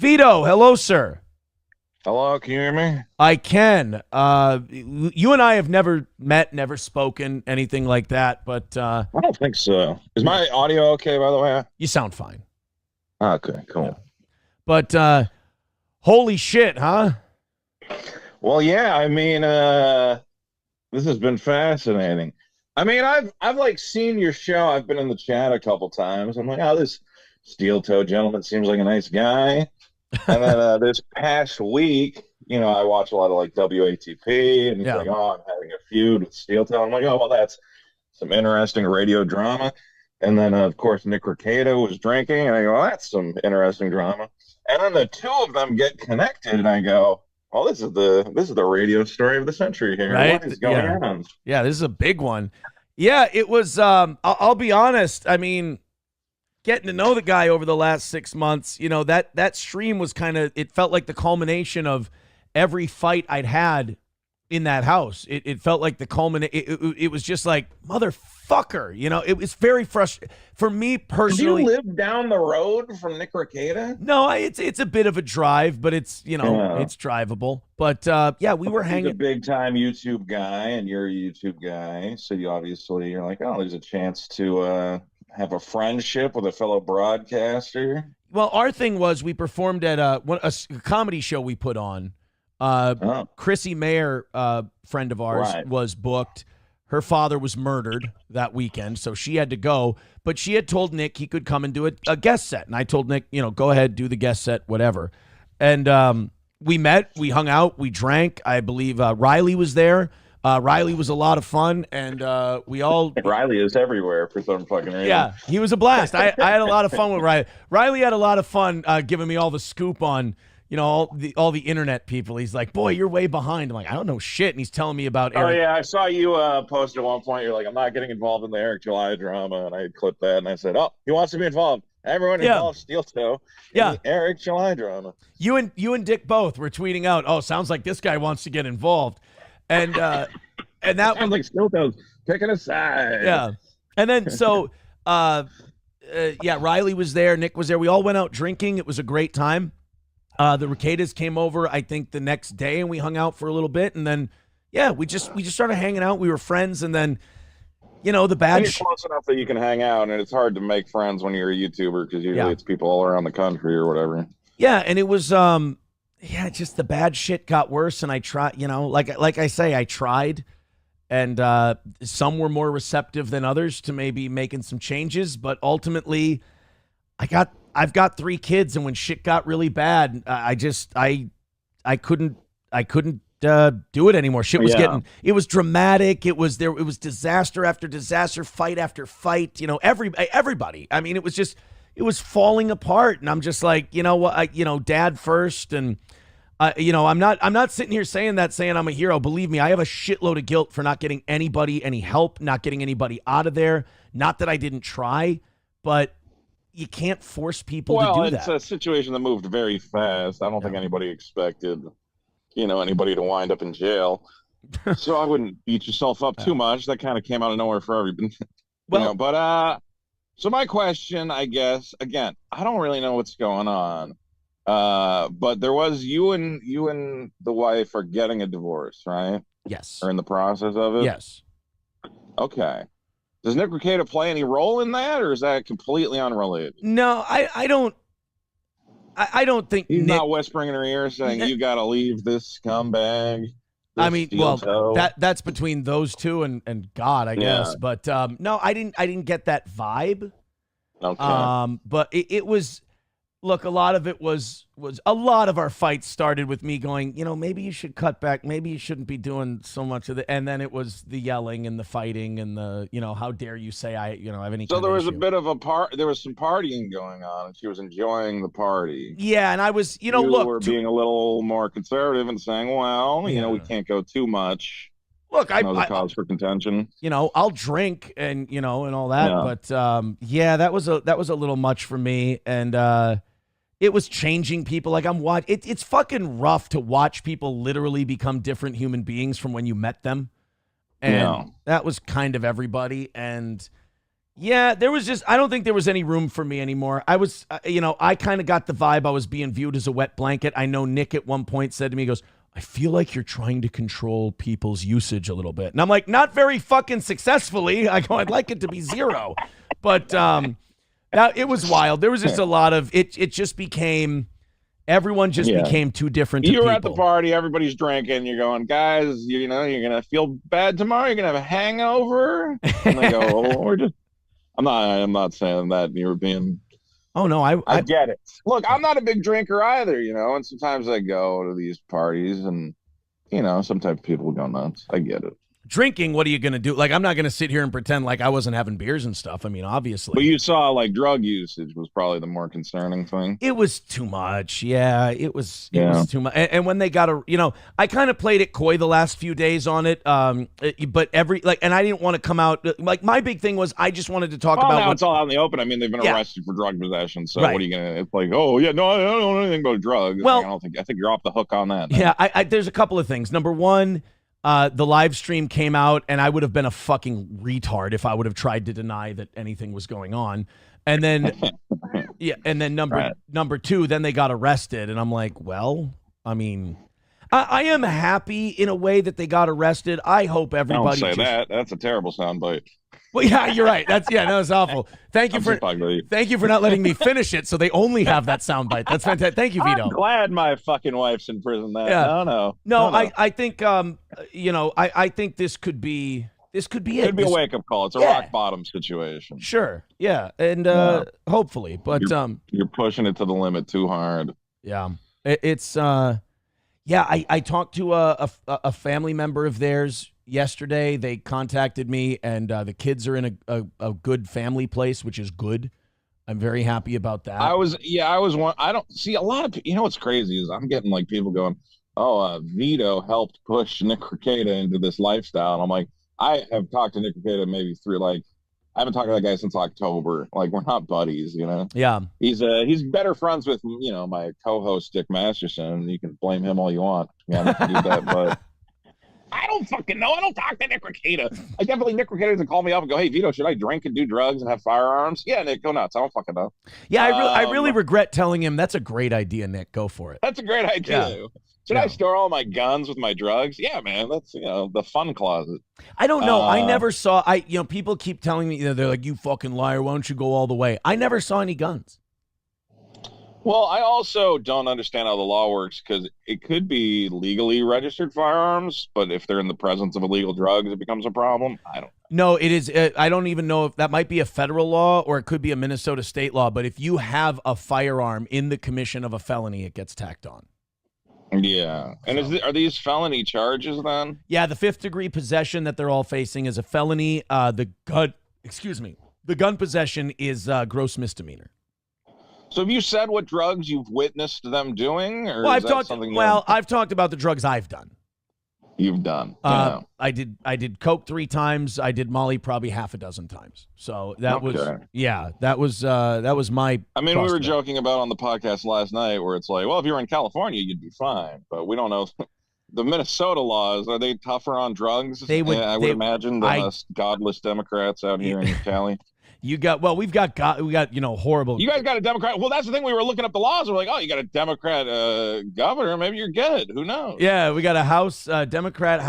Vito, hello, sir. Hello, can you hear me? I can. You and I have never met, never spoken, anything like that, but I don't think so. Is my audio okay, by the way? you sound fine. Okay, Yeah. cool. But holy shit, huh? Well, yeah, this has been fascinating. I've like seen your show. I've been in the chat a couple times. I'm like, oh, this steel toe gentleman seems like a nice guy. And then this past week, I watch a lot of like WATP, and he's Yeah. like, oh, I'm having a feud with Steel Toe. I'm like, oh, well, that's some interesting radio drama. And then, of course, Nick Rekieta was drinking, and I go, well, that's some interesting drama. And then the two of them get connected, and I go, well, this is the radio story of the century here. Right? What is going Yeah. on? Yeah, this is a big one. Yeah, it was I'll be honest. I mean, getting to know the guy over the last 6 months, that stream was it felt like the culmination of every fight I'd had in that house. It felt like the culminate. It was just like, motherfucker. It was very frustrating for me Do you personally. live down the road from Nick Rekieta? No, it's a bit of a drive, but it's Yeah. it's drivable. But yeah, we were He's a hanging. big time YouTube guy, and you're a YouTube guy, so you're like, oh, there's a chance to have a friendship with a fellow broadcaster. Well, our thing was we performed at a comedy show we put on. Oh, Chrissy Mayer, friend of ours, right. was booked. Her father was murdered that weekend, so she had to go. But she had told Nick he could come and do a guest set. And I told Nick, go ahead, do the guest set, whatever. And we met, we hung out, we drank. I believe Riley was there. Riley was a lot of fun, and we all. Riley is everywhere for some fucking reason. Yeah, he was a blast. I had a lot of fun with Riley. Riley had a lot of fun giving me all the scoop on all the internet people. He's like, boy, you're way behind. I'm like, I don't know shit. And he's telling me about Oh Eric. yeah, I saw you post at one point. You're like, I'm not getting involved in the Eric July drama, and I clipped that, and I said, oh, he wants to be involved. Everyone Yeah. involved Steel Toe in Yeah. the Eric July drama. You and Dick both were tweeting out, oh, sounds like this guy wants to get involved. And that Sounds like Steel Toe's picking a side. yeah. And then so yeah, Riley was there, Nick was there. We all went out drinking. It was a great time. The Reketas came over, I think, the next day, and we hung out for a little bit, and then yeah, we just started hanging out. We were friends, and then the And bad you're close enough that you can hang out, and it's hard to make friends when you're a YouTuber because usually Yeah. it's people all around the country or whatever. yeah, and it was yeah, just the bad shit got worse, and I tried, like I say, I tried, and some were more receptive than others to maybe making some changes, but ultimately I've got 3 kids, and when shit got really bad, I couldn't do it anymore. Shit was Yeah. it was dramatic. It was disaster after disaster, fight after fight. Everybody. I mean, it was falling apart, and I'm just like, what, dad first, and I'm not sitting here saying I'm a hero. Believe me, I have a shitload of guilt for not getting anybody any help, not getting anybody out of there. Not that I didn't try, but you can't force people to do It's that. a situation that moved very fast. I don't think anybody expected, anybody to wind up in jail. So I wouldn't beat yourself up too much. That kind of came out of nowhere for everybody. Well, But so my question, I guess, again, I don't really know what's going on. But there was you and the wife are getting a divorce, right? yes. Or in the process of it? Yes. Okay. Does Nick Rekieta play any role in that, or is that completely unrelated? No, I don't. I don't think He's Nick. not whispering in her ear saying, "You got to leave this scumbag." I this mean, steel well, toe." that's between those two and God, I guess. Yeah. But no, I didn't get that vibe. Okay. But it was. Look, a lot of it was a lot of our fights started with me going, maybe you should cut back. Maybe you shouldn't be doing so much of it. And then it was the yelling and the fighting and the, how dare you say I have any So kind there of was a issue. bit of there was some partying going on, and she was enjoying the party. Yeah, and I was, You look, were being a little more conservative and saying, well, we Yeah. can't go too much. look, That was a cause for contention. I'll drink and and all that, Yeah. but yeah, that was a little much for me, and it was changing people. Like it's fucking rough to watch people literally become different human beings from when you met them, and Yeah. that was kind of everybody. And Yeah, there was just, I don't think there was any room for me anymore. I was, I kind of got the vibe I was being viewed as a wet blanket. I know Nick at one point said to me, he goes, I feel like you're trying to control people's usage a little bit. And I'm like, not very fucking successfully. I go, I'd like it to be zero. But it was wild. There was just a lot of, it just became, everyone just became too different to you people. were at the party, everybody's drinking, you're going, guys, you're going to feel bad tomorrow, you're going to have a hangover. And they go, oh, I'm not saying that you were being. Oh no, I get it. Look, I'm not a big drinker either, and sometimes I go to these parties and sometimes people go nuts. I get it. Drinking, what are you going to do? Like, I'm not going to sit here and pretend like I wasn't having beers and stuff. I mean, obviously. But you saw, like, drug usage was probably the more concerning thing. It was too much. Yeah, it was too much. And when they got I kind of played it coy the last few days on it. But and I didn't want to come out. Like, my big thing was I just wanted to talk about. Now it's all out in the open. I mean, they've been arrested for drug possession. So what are you going to, it's like, oh, yeah, no, I don't know anything about drugs. Well, I think you're off the hook on that. Yeah, there's a couple of things. Number one, the live stream came out, and I would have been a fucking retard if I would have tried to deny that anything was going on. And then, number two, then they got arrested, and I'm like, well, I mean, I am happy in a way that they got arrested. I hope everybody. Don't say that. That's a terrible soundbite. Well, yeah, you're right. That's awful. Thank you for not letting me finish it. So they only have that soundbite. That's fantastic. Thank you, Vito. I'm glad my fucking wife's in prison. No. I think I think this could be it. Could be a wake up call. It's a rock bottom situation. Sure. Yeah, and hopefully, but you're pushing it to the limit too hard. Yeah, it's I talked to a family member of theirs yesterday. They contacted me, and the kids are in a good family place, which is good. I'm very happy about that. I don't see a lot of, what's crazy is I'm getting like people going, oh, Vito helped push Nick Rekieta into this lifestyle. And I'm like, I have talked to Nick Rekieta maybe I haven't talked to that guy since October. Like, we're not buddies, Yeah. He's better friends with, my co-host Dick Masterson. You can blame him all you want. Yeah, do that, but I don't fucking know. I don't talk to Nick Rekieta. Nick Rekieta doesn't call me up and go, hey, Vito, should I drink and do drugs and have firearms? Yeah, Nick, go nuts. I don't fucking know. Yeah, I really regret telling him that's a great idea, Nick. Go for it. That's a great idea. Yeah. Should I store all my guns with my drugs? Yeah, man. That's, the fun closet. I don't know. I never saw, people keep telling me, they're like, you fucking liar. Why don't you go all the way? I never saw any guns. Well, I also don't understand how the law works because it could be legally registered firearms, but if they're in the presence of illegal drugs, it becomes a problem. I don't know. No, it is. I don't even know if that might be a federal law or it could be a Minnesota state law. But if you have a firearm in the commission of a felony, it gets tacked on. Yeah. And are these felony charges then? Yeah, the 5th degree possession that they're all facing is a felony. The gun possession is gross misdemeanor. So have you said what drugs you've witnessed them doing? Or I've talked about the drugs I've done. You've done. I did coke 3 times. I did Molly probably half a dozen times. So that was my. I mean, we were joking about on the podcast last night where it's like, well, if you were in California, you'd be fine, but we don't know. The Minnesota laws, are they tougher on drugs? I would imagine than us godless Democrats out here in Cali. We've got horrible. You guys got a Democrat. Well, that's the thing. We were looking up the laws. We're like, oh, you got a Democrat governor. Maybe you're good. Who knows? Yeah, we got a House Democratic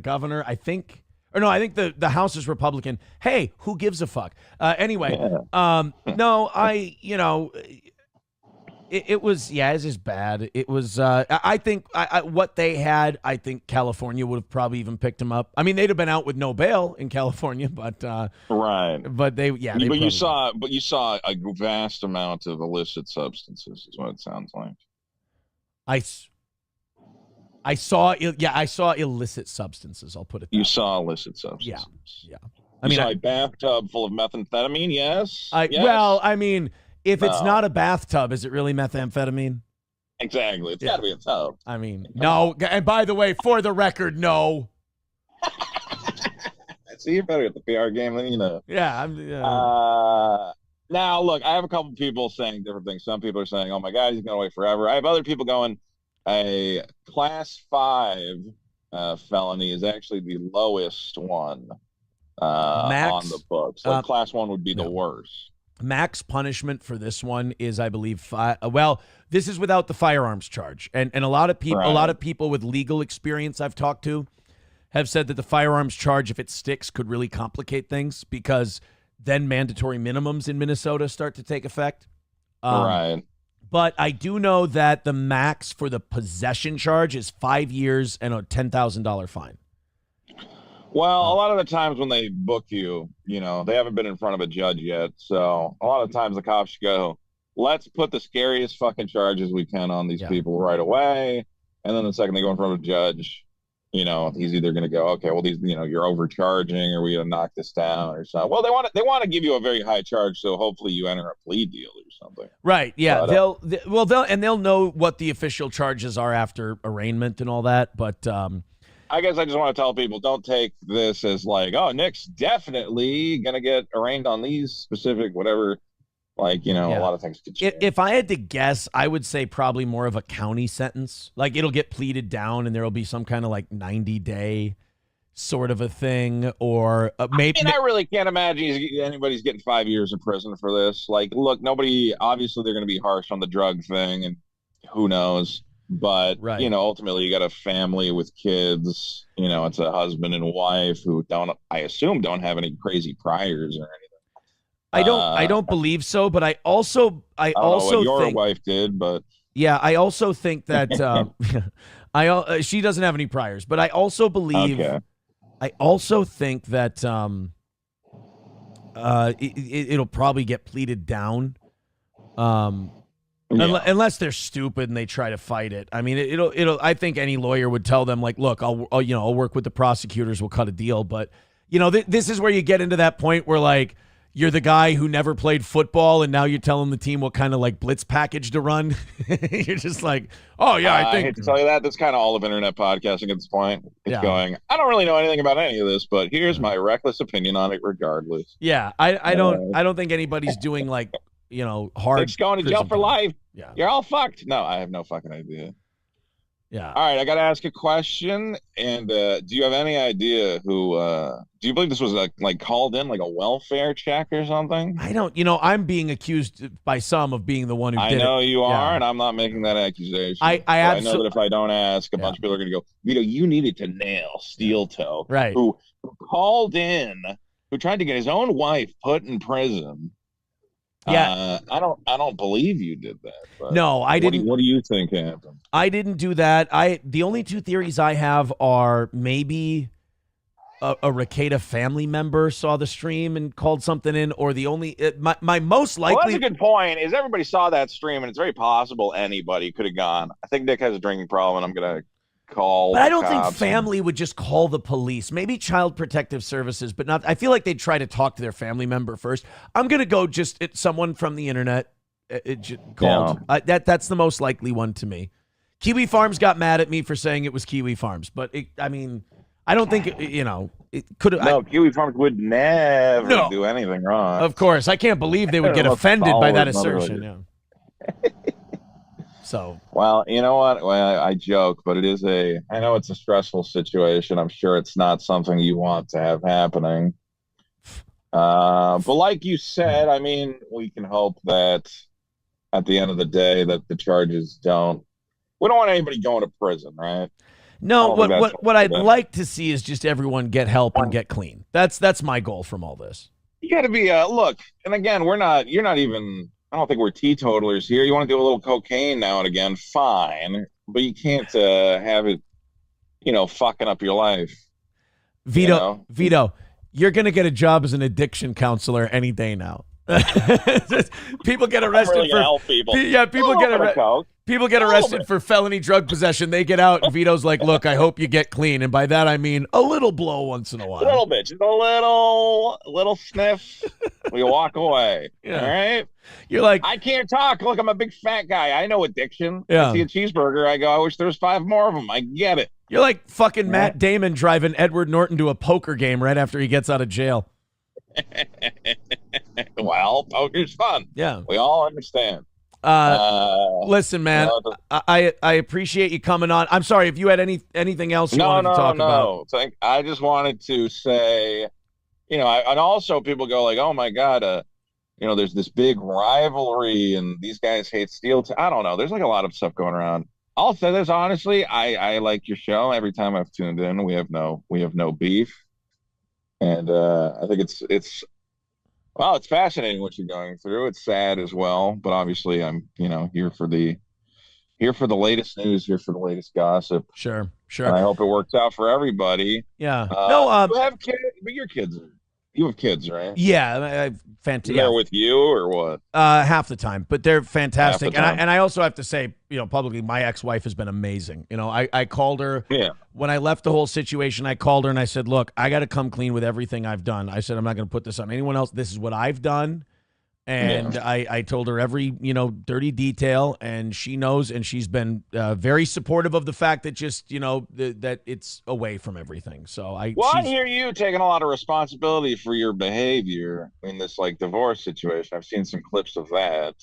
governor. I think, or no, I think the House is Republican. Hey, who gives a fuck? Anyway, It was just bad. It was. I think what they had. I think California would have probably even picked them up. I mean, they'd have been out with no bail in California, but right. But you saw a vast amount of illicit substances. Is what it sounds like. I saw illicit substances. I'll put it. You saw illicit substances. Yeah. I saw a bathtub full of methamphetamine. Yes. Yes. Well, I mean. If it's not a bathtub, is it really methamphetamine? Exactly. It's got to be a tub. I mean, no. And by the way, for the record, no. See, you're better at the PR game than you know. Yeah. Now, look, I have a couple people saying different things. Some people are saying, oh, my God, he's going to wait forever. I have other people going, a Class 5 felony is actually the lowest one on the Max, books. Like class 1 would be the worst. max punishment for this one is, I believe, well, this is without the firearms charge, and a lot of people, Right. a lot of people with legal experience I've talked to have said that the firearms charge, if it sticks, could really complicate things because then mandatory minimums in Minnesota start to take effect. Right. But I do know that the max for the possession charge is 5 years and a $10,000 fine. Well, a lot of the times when they book you, they haven't been in front of a judge yet. So a lot of times the cops go, let's put the scariest fucking charges we can on these people right away. And then the second they go in front of a judge, he's either going to go, okay, well, you're overcharging, or we going to knock this down or something. Well, they want to give you a very high charge, so hopefully you enter a plea deal or something. Right? Yeah. But, they'll know what the official charges are after arraignment and all that. But I guess I just want to tell people, don't take this as like, oh, Nick's definitely going to get arraigned on these specific whatever. Like, a lot of things could change. If I had to guess, I would say probably more of a county sentence. Like, it'll get pleaded down and there will be some kind of like 90-day sort of a thing, or maybe. I really can't imagine anybody's getting 5 years in prison for this. Like, look, obviously they're going to be harsh on the drug thing, and who knows. But, ultimately you got a family with kids. It's a husband and wife who I assume don't have any crazy priors or anything. I don't believe so, but I also know what your think wife did, but I also think that she doesn't have any priors, but I also believe I also think that it'll probably get pleaded down, unless they're stupid and they try to fight it. I mean, it'll. I think any lawyer would tell them, like, look, I'll work with the prosecutors, we'll cut a deal, but this is where you get into that point where like. You're the guy who never played football, and now you're telling the team what kind of like blitz package to run. You're just like, oh yeah, I think. I hate to tell you that. That's kind of all of internet podcasting at this point. It's going, I don't really know anything about any of this, but here's my reckless opinion on it, regardless. Yeah, I don't think anybody's doing like hard. It's going to jail for life. Yeah, you're all fucked. No, I have no fucking idea. Yeah. All right, I got to ask a question. And do you have any idea who? Do you believe this was like called in like a welfare check or something? I don't. I'm being accused by some of being the one who did it. I know you are, and I'm not making that accusation. I know that if I don't ask, a bunch of people are going to go, Vito, you needed to nail Steel Toe, right? Who called in, who tried to get his own wife put in prison. Yeah, I don't believe you did that. But no, I didn't. What do you think happened? I didn't do that. The only two theories I have are maybe a Rekieta family member saw the stream and called something in, or my most likely. Well, that's a good point. Is everybody saw that stream, and it's very possible anybody could have gone. I think Nick has a drinking problem, and I'm gonna call. But I don't think family would just call the police. Maybe Child Protective Services, but not. I feel like they'd try to talk to their family member first. I'm gonna go just someone from the internet called. Yeah. That's the most likely one to me. Kiwi Farms got mad at me for saying it was Kiwi Farms, but I don't think it could have. No, Kiwi Farms would never do anything wrong. Of course, I can't believe they would get offended by that assertion. Yeah. So, well, you know what? Well, I joke, but I know it's a stressful situation. I'm sure it's not something you want to have happening. But like you said, I mean, we can hope that at the end of the day that the charges we don't want anybody going to prison, right? No, what I'd like to see is just everyone get help and get clean. That's my goal from all this. You got to be look, and again, you're not even. I don't think we're teetotalers here. You want to do a little cocaine now and again, fine, but you can't have it, fucking up your life. Vito, you're gonna get a job as an addiction counselor any day now. People get arrested for help people. Yeah, people get arrested for felony drug possession. They get out, and Vito's like, "Look, I hope you get clean." And by that I mean a little blow once in a while. A little bit, just a little sniff. We walk away. Yeah. All right. You're like, I can't talk. Look, I'm a big fat guy. I know addiction. Yeah. I see a cheeseburger. I go, I wish there was 5 more of them. I get it. You're like fucking Matt Damon driving Edward Norton to a poker game right after he gets out of jail. Well, poker's fun. Yeah. We all understand. Listen, man, I appreciate you coming on. I'm sorry if you had anything else you wanted to talk about. I just wanted to say, And also people go like, oh my God, there's this big rivalry and these guys hate steel. I don't know. There's like a lot of stuff going around. I'll say this honestly. I like your show. Every time I've tuned in, we have no beef. And I think it's fascinating what you're going through. It's sad as well, but obviously I'm, here for the latest news, here for the latest gossip. Sure. And I hope it works out for everybody. Yeah. You have kids, but you have kids, right? Yeah, fantastic. They're with you or what? Half the time, but they're fantastic. Half the time. And I also have to say, publicly, my ex-wife has been amazing. I called her when I left the whole situation. I called her and I said, look, I got to come clean with everything I've done. I said, I'm not going to put this on anyone else. This is what I've done. And I told her every, dirty detail, and she knows, and she's been very supportive of the fact that just, that it's away from everything. So I hear you taking a lot of responsibility for your behavior in this like divorce situation. I've seen some clips of that.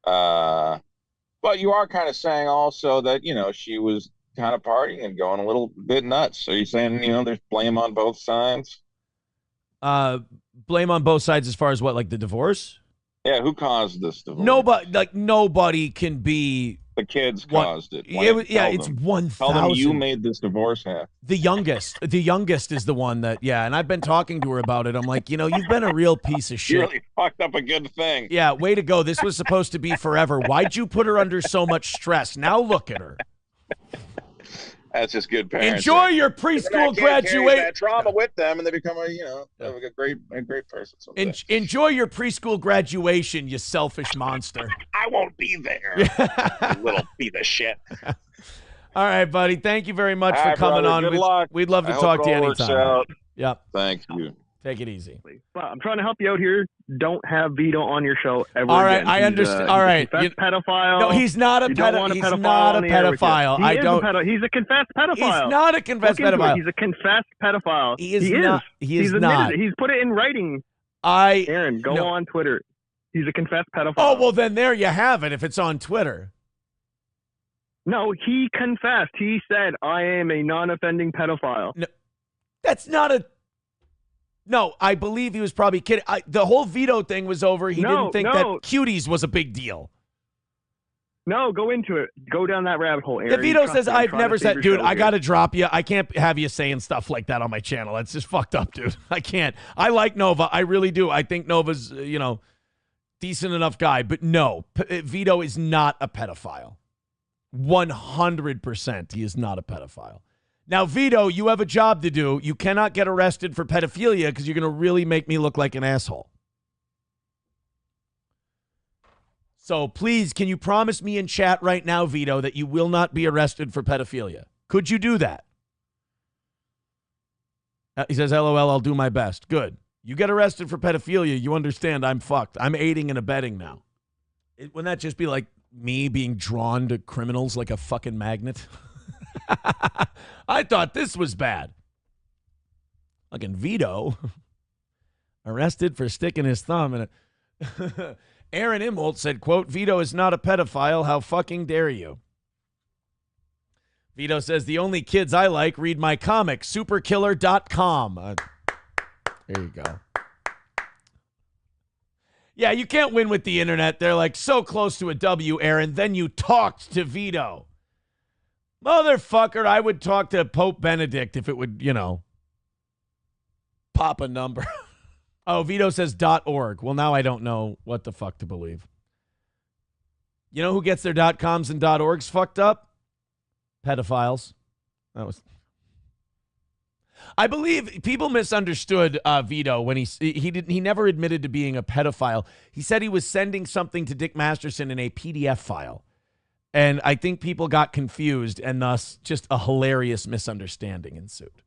But you are kind of saying also that, she was kind of partying and going a little bit nuts. Are you saying, there's blame on both sides? Blame on both sides as far as what, like the divorce? Yeah, who caused this divorce? Nobody can be. The kids caused it. It's 1,000. Tell them you made this divorce happen. The youngest is the one that, and I've been talking to her about it. I'm like, you've been a real piece of shit. You really fucked up a good thing. Yeah, way to go. This was supposed to be forever. Why'd you put her under so much stress? Now look at her. That's just good parenting. Enjoy your preschool graduation. That trauma with them, and they become a great person. Enjoy your preschool graduation, you selfish monster. I won't be there. You little piece of shit. All right, buddy. Thank you very much for coming on. Good luck. We'd love to talk to you anytime. Yep. Thank you. Take it easy. I'm trying to help you out here. Don't have Vito on your show ever All right, again. I understand. All right. He's a pedophile. No, he's not a pedophile. He's not a pedophile. He's a confessed pedophile. He's not a confessed pedophile. He's a confessed pedophile. He is not. He's not. He's put it in writing. Aaron, go on Twitter. He's a confessed pedophile. Oh, well, then there you have it if it's on Twitter. No, he confessed. He said, I am a non-offending pedophile. No, that's not a... No, I believe he was probably kidding. The whole Vito thing was over. He didn't think that cuties was a big deal. No, go into it. Go down that rabbit hole, Aaron. If Vito says, I've never said, dude, I got to drop you. I can't have you saying stuff like that on my channel. That's just fucked up, dude. I can't. I like Nova. I really do. I think Nova's, decent enough guy. But no, Vito is not a pedophile. 100% he is not a pedophile. Now, Vito, you have a job to do. You cannot get arrested for pedophilia because you're going to really make me look like an asshole. So please, can you promise me in chat right now, Vito, that you will not be arrested for pedophilia? Could you do that? He says, LOL, I'll do my best. Good. You get arrested for pedophilia, you understand I'm fucked. I'm aiding and abetting now. Wouldn't that just be like me being drawn to criminals like a fucking magnet? I thought this was bad. Fucking Vito arrested for sticking his thumb in it. Aaron Imholt said, quote, Vito is not a pedophile. How fucking dare you? Vito says, the only kids I like read my comic, superkiller.com. There you go. Yeah, you can't win with the internet. They're like so close to a W, Aaron. Then you talked to Vito. Motherfucker, I would talk to Pope Benedict if it would, pop a number. Oh, Vito says .org. Well, now I don't know what the fuck to believe. You know who gets their .coms and .orgs fucked up? Pedophiles. I believe people misunderstood Vito when he never admitted to being a pedophile. He said he was sending something to Dick Masterson in a PDF file. And I think people got confused, and thus just a hilarious misunderstanding ensued.